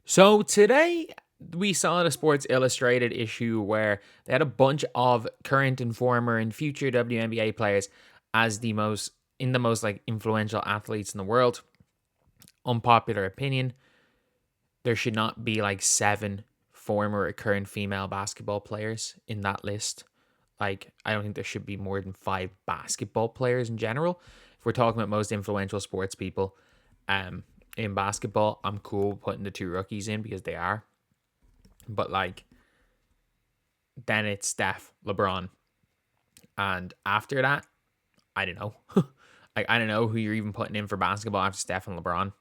So today we saw the Sports Illustrated issue where they had a bunch of current and former and future WNBA players as the most like influential athletes in the world. Unpopular opinion, there should not be like seven former or current female basketball players in that list. Like, I don't think there should be more than five basketball players in general. If we're talking about most influential sports people, um, in basketball, I'm cool with putting the two rookies in because they are. But like, then it's Steph, LeBron, and after that, I don't know. Like, I don't know who you're even putting in for basketball after Steph and LeBron.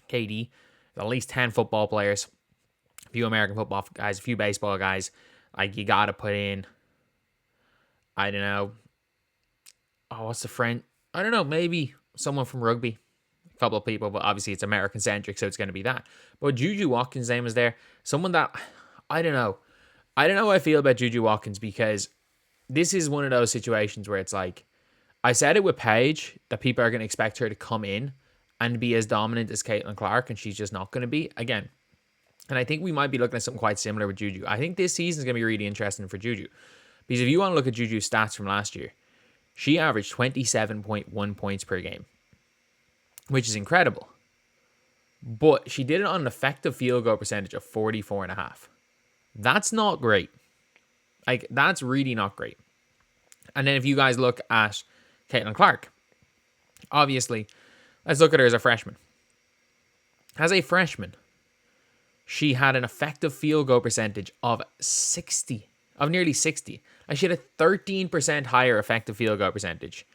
KD, at least 10 football players, a few American football guys, a few baseball guys. Like, you gotta put in, I don't know. Oh, what's the friend? I don't know. Maybe someone from rugby. A couple of people, but obviously it's American centric, so it's going to be that. But JuJu Watkins' name is there. Someone that I don't know. I don't know how I feel about JuJu Watkins because this is one of those situations where it's like I said it with Paige that people are going to expect her to come in and be as dominant as Caitlin Clark, and she's just not going to be again. And I think we might be looking at something quite similar with JuJu. I think this season is going to be really interesting for JuJu because if you want to look at JuJu's stats from last year, she averaged 27.1 points per game, which is incredible. But she did it on an effective field goal percentage of 44.5. That's not great. Like, that's really not great. And then if you guys look at Caitlin Clark, obviously, let's look at her as a freshman. As a freshman, she had an effective field goal percentage of 60, of nearly 60. And she had a 13% higher effective field goal percentage.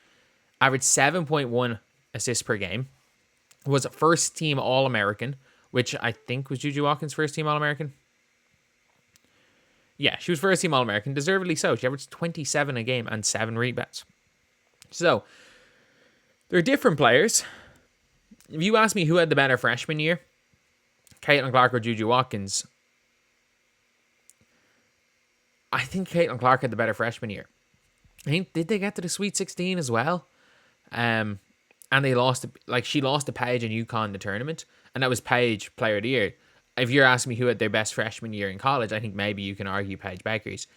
Averaged 7.1 assists per game. Was first team All-American, which I think was JuJu Watkins' first team All-American. Yeah, she was first team All-American, deservedly so. She averaged 27 a game and 7 rebounds. So, they're different players. If you ask me who had the better freshman year, Caitlin Clark or JuJu Watkins, I think Caitlin Clark had the better freshman year. I think, did they get to the Sweet 16 as well? And they lost, like, she lost to Paige and UConn in the tournament, and that was Paige Player of the Year. If you're asking me who had their best freshman year in college, I think maybe you can argue Paige Beckers.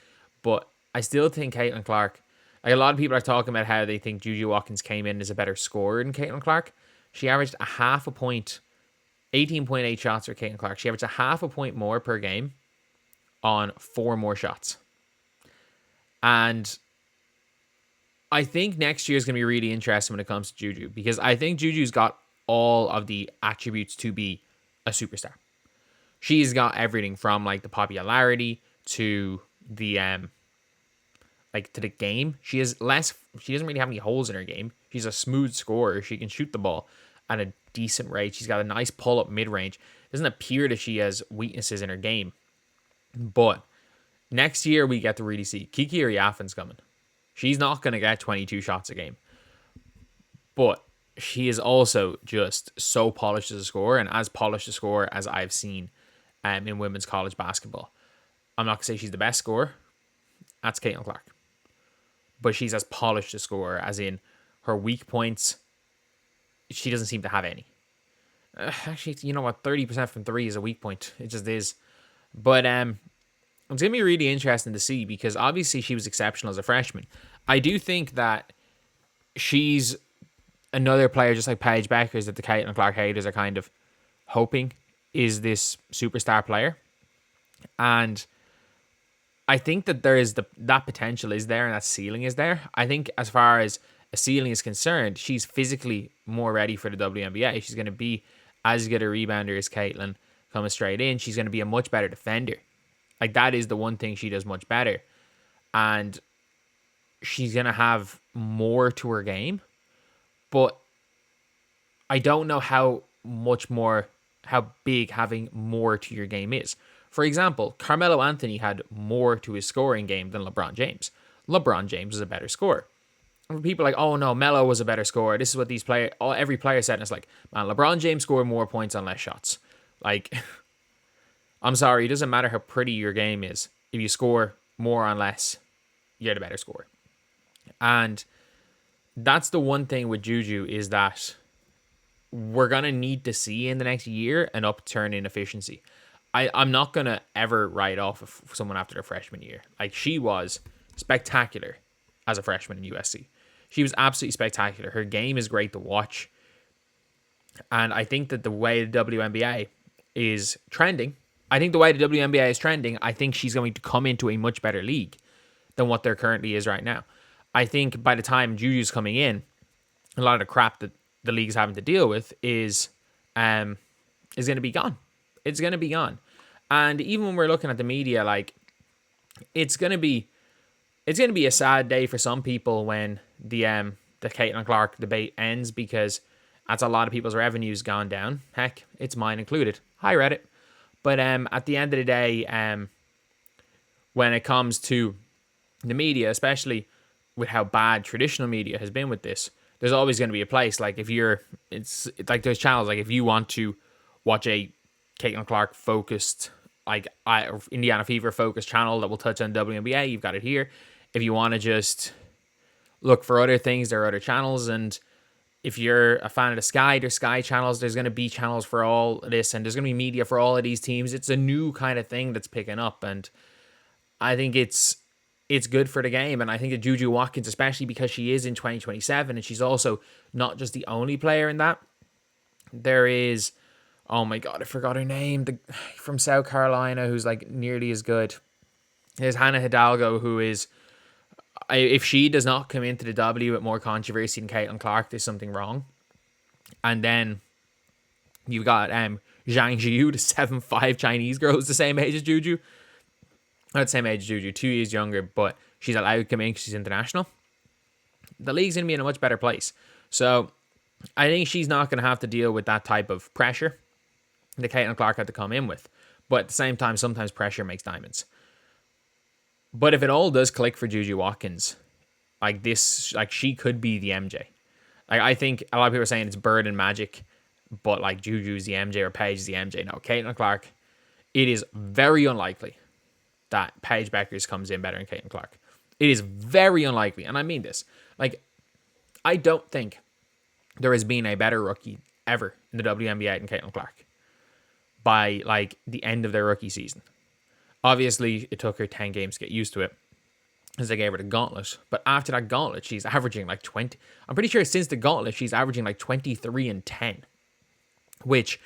But I still think Caitlin Clark, like, a lot of people are talking about how they think JuJu Watkins came in as a better scorer than Caitlin Clark. She averaged a half a point, 18.8 shots for Caitlin Clark. She averaged a half a point more per game on 4 more shots. And I think next year is going to be really interesting when it comes to JuJu because I think JuJu's got all of the attributes to be a superstar. She's got everything from like the popularity to the to the game. She doesn't really have any holes in her game. She's a smooth scorer. She can shoot the ball at a decent rate. She's got a nice pull-up mid-range. It doesn't appear that she has weaknesses in her game. But next year we get to really see Kiki Ariafin's coming. She's not going to get 22 shots a game. But she is also just so polished as a scorer and as polished a scorer as I've seen in women's college basketball. I'm not going to say she's the best scorer. That's Caitlin Clark. But she's as polished a scorer as in her weak points, she doesn't seem to have any. Actually, you know what? 30% from 3 is a weak point. It just is. But it's going to be really interesting to see because obviously she was exceptional as a freshman. I do think that she's another player just like Paige Beckers that the Caitlin Clark haters are kind of hoping is this superstar player. And I think that there is that potential is there and that ceiling is there. I think as far as a ceiling is concerned, she's physically more ready for the WNBA. She's going to be as good a rebounder as Caitlin coming straight in. She's going to be a much better defender. Like, that is the one thing she does much better. And she's going to have more to her game. But I don't know how big having more to your game is. For example, Carmelo Anthony had more to his scoring game than LeBron James. LeBron James is a better scorer. And people are like, oh no, Melo was a better scorer. This is what every player said. And it's like, man, LeBron James scored more points on less shots. Like, I'm sorry, it doesn't matter how pretty your game is. If you score more on less, you're the better scorer. And that's the one thing with JuJu is that we're going to need to see in the next year an upturn in efficiency. I'm not going to ever write off someone after their freshman year. Like, she was spectacular as a freshman in USC. She was absolutely spectacular. Her game is great to watch. And I think that the way the WNBA is trending, I think she's going to come into a much better league than what there currently is right now. I think by the time JuJu's coming in, a lot of the crap that the league's having to deal with is going to be gone. It's going to be gone. And even when we're looking at the media, like, it's going to be a sad day for some people when the Caitlin Clark debate ends, because that's a lot of people's revenues gone down. Heck, it's mine included. Hi, Reddit. But at the end of the day, when it comes to the media, especially with how bad traditional media has been with this, there's always going to be a place. Like, it's like there's channels, like if you want to watch a Caitlin Clark focused, like Indiana Fever focused channel that will touch on WNBA, you've got it here. If you want to just look for other things, there are other channels. And if you're a fan of the Sky, there's Sky channels. There's going to be channels for all of this, and there's going to be media for all of these teams. It's a new kind of thing that's picking up, and I think it's good for the game. And I think that JuJu Watkins, especially because she is in 2027, and she's also not just the only player in that. There is, oh my God, I forgot her name, from South Carolina, who's like nearly as good. There's Hannah Hidalgo, who is, if she does not come into the W with more controversy than Caitlin Clark, there's something wrong. And then you've got Zhang Jiu, the 7'5" Chinese girl who's the same age as JuJu. Not the same age as JuJu, 2 years younger, but she's allowed to come in because she's international. The league's going to be in a much better place. So I think she's not going to have to deal with that type of pressure that Caitlin Clark had to come in with. But at the same time, sometimes pressure makes diamonds. But if it all does click for JuJu Watkins, like this, like she could be the MJ. Like, I think a lot of people are saying it's Bird and Magic, but like JuJu's the MJ or Paige is the MJ. No, Caitlin Clark, it is very unlikely that Paige Beckers comes in better than Caitlin Clark. It is very unlikely, and I mean this. Like, I don't think there has been a better rookie ever in the WNBA than Caitlin Clark by like the end of their rookie season. Obviously, it took her 10 games to get used to it, as they gave her the gauntlet. But after that gauntlet, she's averaging like 20. I'm pretty sure since the gauntlet, she's averaging like 23 and 10, which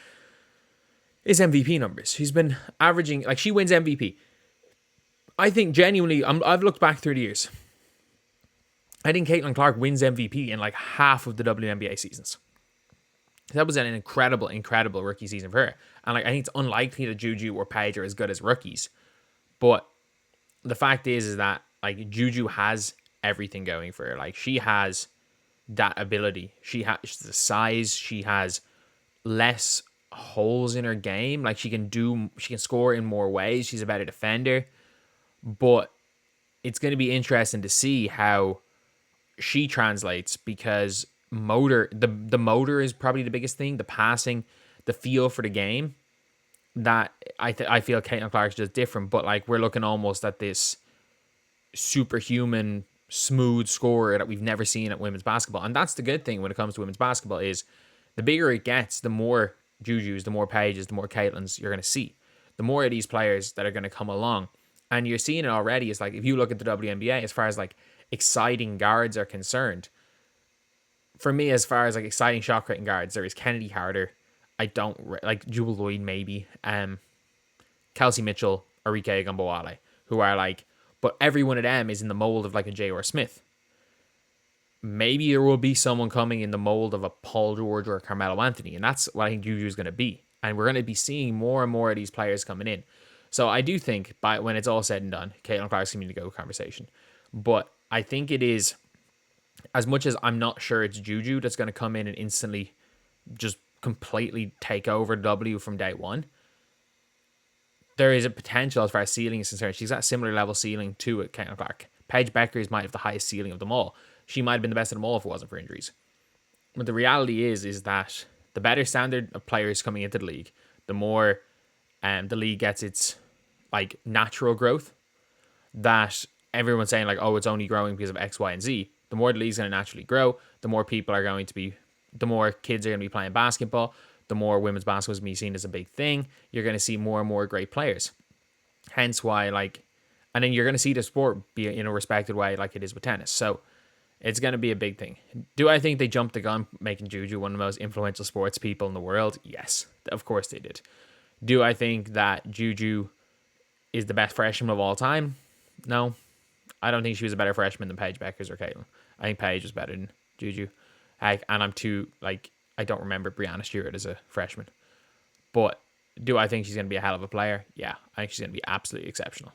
is MVP numbers. She's been averaging, like, she wins MVP. I think genuinely, I've looked back through the years. I think Caitlin Clark wins MVP in like half of the WNBA seasons. That was an incredible, incredible rookie season for her. And like, I think it's unlikely that JuJu or Paige are as good as rookies. But the fact is that like JuJu has everything going for her. Like, she has that ability. She has the size. She has less holes in her game. Like, she can score in more ways. She's a better defender. But it's going to be interesting to see how she translates, because the motor is probably the biggest thing. The passing, the feel for the game, that I feel Caitlin Clark's just different. But like, we're looking almost at this superhuman smooth scorer that we've never seen at women's basketball. And that's the good thing when it comes to women's basketball, is the bigger it gets, the more JuJus, the more Paiges, the more Caitlins you're going to see. The more of these players that are going to come along. And you're seeing it already. It's like, if you look at the WNBA, as far as like exciting guards are concerned, for me, as far as like exciting shot creating guards, there is Kennedy Harder. I don't like Jewel Lloyd, maybe. Kelsey Mitchell, Arike Agumbawale, who are like, but every one of them is in the mold of like a J.R. Smith. Maybe there will be someone coming in the mold of a Paul George or a Carmelo Anthony, and that's what I think JuJu is going to be. And we're going to be seeing more and more of these players coming in. So I do think when it's all said and done, Caitlin Clark's going to go conversation. But I think it is, as much as I'm not sure it's JuJu that's going to come in and instantly just completely take over W from day one, there is a potential as far as ceiling is concerned. She's got a similar level ceiling to it, Caitlin Clark. Paige Beckers might have the highest ceiling of them all. She might have been the best of them all if it wasn't for injuries. But the reality is that the better standard of players coming into the league, the more the league gets its like natural growth, that everyone's saying like, oh, it's only growing because of X, Y, and Z. The more the league's going to naturally grow, the more people are going to be the more kids are going to be playing basketball, the more women's basketball is going to be seen as a big thing. You're going to see more and more great players. Hence why, like, and then you're going to see the sport be in a respected way like it is with tennis. So it's going to be a big thing. Do I think they jumped the gun making JuJu one of the most influential sports people in the world? Yes, of course they did. Do I think that JuJu is the best freshman of all time? No. I don't think she was a better freshman than Paige Beckers or Caitlin. I think Paige was better than JuJu. And I'm too, like, I don't remember Breanna Stewart as a freshman. But do I think she's going to be a hell of a player? Yeah, I think she's going to be absolutely exceptional.